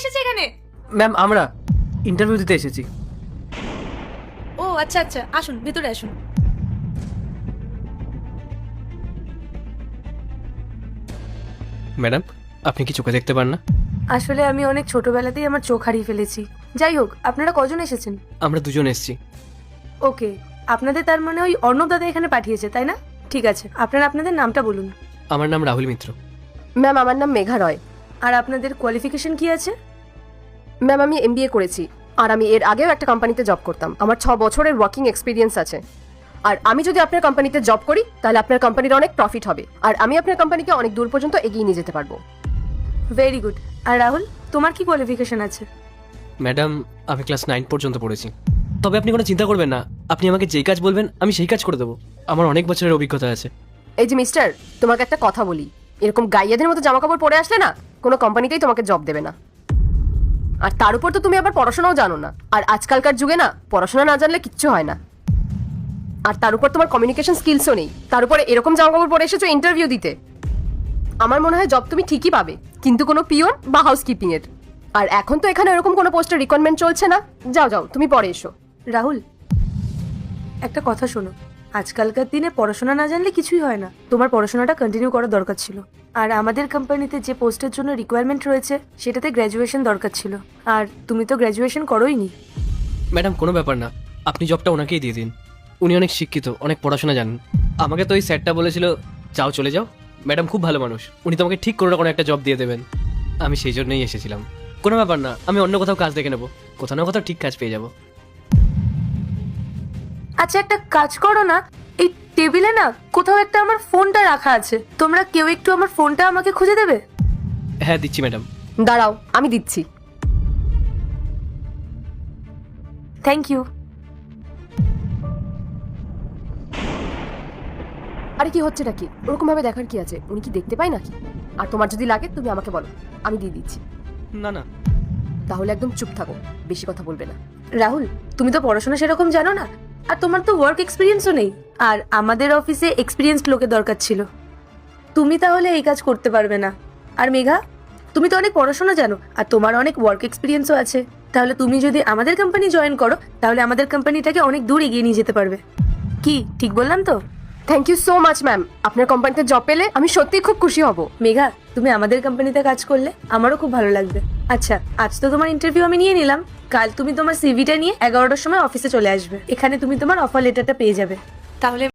এসেছে এখানে? ম্যাম আমরা ইন্টারভিউ দিতে এসেছি। ও আচ্ছা আচ্ছা, আসুন ভিতরে আসুন। ম্যাডাম আপনি কি চোখে দেখতে পান না? আসলে আমি অনেক ছোটবেলাতেই আমার চোখ হারিয়ে ফেলেছি। যাই হোক, আপনারা কজন এসেছেন? আমরা দুজন এসেছি। ওকে, আপনাদের তার মানে ওই অর্ণব দাদা এখানে পাঠিয়েছে, তাই না? ঠিক আছে, আপনারা আপনাদের নামটা বলুন। আমার নাম রাহুল মিত্র। ম্যাম আমার নাম মেঘা রয়। আর আপনাদের কোয়ালিফিকেশন কি আছে? ম্যাম আমি এমবিএ করেছি, আর আমি এর আগেও একটা কোম্পানিতে জব করতাম। আমার 6 বছরের ওয়ার্কিং এক্সপিরিয়েন্স আছে। আর আমি যদি আপনার কোম্পানিতে জব করি তাহলে আপনার কোম্পানির অনেক প্রফিট হবে, আর আমি আপনার কোম্পানিকে অনেক দূর পর্যন্ত এগিয়ে নিয়ে যেতে পারবো। Very good. আর রাহুল, তোমার কি কোয়ালিফিকেশন আছে? ম্যাডাম আমি ক্লাস 9 পর্যন্ত পড়েছি। তবে আপনি কোনো চিন্তা করবেন না, আপনি আমাকে যেই কাজ বলবেন আমি সেই কাজ করে দেবো। আমার অনেক বছরের অভিজ্ঞতা আছে। এই যে মিস্টার, তোমাকে একটা কথা বলি, এরকম গাইয়াদের মতো জামা কাপড় পরে আসলে না কোনো কোম্পানিতেই তোমাকে জব দেবে না। আর তার উপর তো তুমি আবার পড়াশোনাও জানো না, আর আজকালকার যুগে না পড়াশোনা না জানলে কিচ্ছু হয় না। আর তার উপর তোমার কমিউনিকেশন স্কিলসও নেই, তার উপরে এরকম জামা কাপড় পরে এসেছো ইন্টারভিউ দিতে। আমার মনে হয় জব তুমি ঠিকই পাবে, কিন্তু কোনো পিয়ন বা হাউসকিপিং এর। আর এখন তো এখানে এরকম কোনো পোস্টের রিকোয়ারমেন্ট চলছে না। যাও যাও, তুমি পরে এসো। রাহুল, একটা কথা শোনো, আজকালকার দিনে পড়াশোনা না জানলে কিছুই হয় না। তোমার পড়াশোনাটা কন্টিনিউ করা দরকার ছিল। আর আমাদের কোম্পানিতে যে পোস্টের জন্য রিকোয়ারমেন্ট রয়েছে সেটাতে গ্র্যাজুয়েশন দরকার ছিল, আর তুমি তো গ্র্যাজুয়েশন করোইনি। ম্যাডাম কোনো ব্যাপার না, আপনি জবটা ওনাকেই দিয়ে দিন। উনি অনেক শিক্ষিত, অনেক পড়াশোনা জানেন। আমাকে তো ওই স্যারটা বলেছিল যাও চলে যাও। ম্যাডাম খুব ভালো মানুষ, উনি তোমাকে ঠিক কোনো না কোনো একটা জব দিয়ে দেবেন। আমি সেই জন্যই এসেছিলাম। কোনো ব্যাপার না, আমি অন্য কোথাও কাজ দেখে নেবো, কোথাও না কোথাও ঠিক কাজ পেয়ে যাবো। আচ্ছা, একটা কাজ করো না, এই টেবিলে না কোথাও একটা আমার ফোনটা রাখা আছে, তোমরা কেউ একটু আমার ফোনটা আমাকে খুঁজে দেবে? হ্যাঁ দিচ্ছি ম্যাডাম। দাঁড়াও, আমি দিচ্ছি। Thank you. আরে কি হচ্ছে নাকি? ওরকম ভাবে দেখার কি আছে? উনি কি দেখতে পায় নাকি? আর তোমার যদি লাগে তুমি আমাকে বলো, আমি দিয়ে দিচ্ছি। না না, তাহলে একদম চুপ থাকো, বেশি কথা বলবে না। রাহুল, তুমি তো পড়াশোনা সেরকম জানো না, আর তোমার তো ওয়ার্ক এক্সপিরিয়েন্সও নেই। আর আমাদের অফিসে এক্সপিরিয়েন্সড লোকের দরকার ছিল, তুমি তাহলে এই কাজ করতে পারবে না। আর মেঘা, তুমি তো অনেক পড়াশোনা জানো আর তোমার অনেক ওয়ার্ক এক্সপিরিয়েন্সও আছে, তাহলে তুমি যদি আমাদের কোম্পানি জয়েন করো তাহলে আমাদের কোম্পানিটাকে অনেক দূর এগিয়ে নিয়ে যেতে পারবে। কি ঠিক বললাম তো? Thank you so much ma'am, আপনার কোম্পানিতে জব পেলে আমি সত্যিই খুব খুশি হব। মেঘা, তুমি আমাদের কোম্পানিতে কাজ করলে আমারও খুব ভালো লাগবে। আচ্ছা, আজ তো তোমার ইন্টারভিউ আমি নিয়ে নিলাম, কাল তুমি তোমার সিভিটা নিয়ে 11টার সময় অফিসে চলে আসবে। এখানে তুমি তোমার অফার লেটারটা পেয়ে যাবে। তাহলে